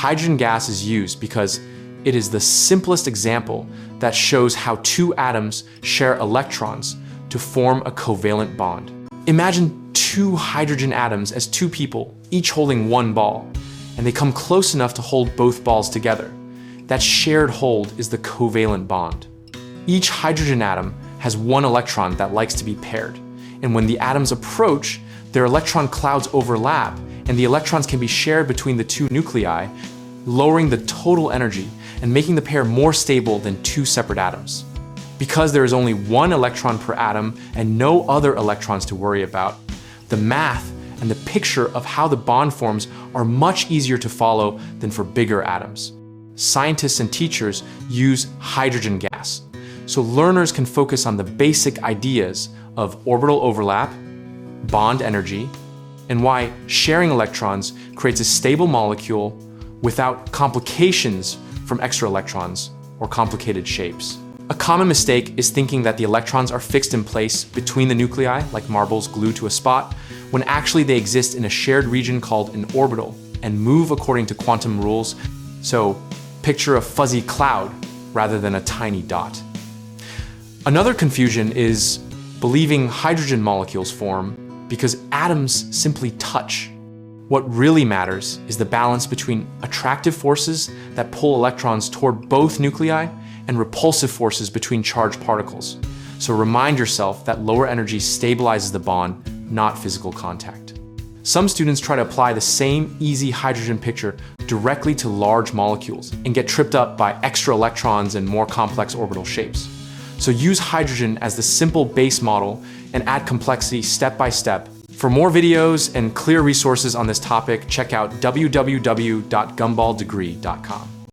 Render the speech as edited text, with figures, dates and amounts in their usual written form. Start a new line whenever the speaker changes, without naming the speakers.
hydrogen gas is used because it is the simplest example that shows how two atoms share electrons to form a covalent bond. Imagine two hydrogen atoms as two people, each holding one ball, and they come close enough to hold both balls together. That shared hold is the covalent bond. Each hydrogen atom has one electron that likes to be paired, and when the atoms approach, their electron clouds overlap, and the electrons can be shared between the two nuclei, lowering the total energy and making the pair more stable than two separate atoms. Because there is only one electron per atom and no other electrons to worry about, the math and the picture of how the bond forms are much easier to follow than for bigger atoms. Scientists and teachers use hydrogen gas, so learners can focus on the basic ideas of orbital overlap, bond energy, and why sharing electrons creates a stable molecule without complications from extra electrons or complicated shapes. A common mistake is thinking that the electrons are fixed in place between the nuclei, like marbles glued to a spot, when actually they exist in a shared region called an orbital and move according to quantum rules. So picture a fuzzy cloud rather than a tiny dot. Another confusion is believing hydrogen molecules form because atoms simply touch. What really matters is the balance between attractive forces that pull electrons toward both nuclei and repulsive forces between charged particles. So remind yourself that lower energy stabilizes the bond, not physical contact. Some students try to apply the same easy hydrogen picture directly to large molecules and get tripped up by extra electrons and more complex orbital shapes. So use hydrogen as the simple base model and add complexity step by step. For more videos and clear resources on this topic, check out www.gumballdegree.com.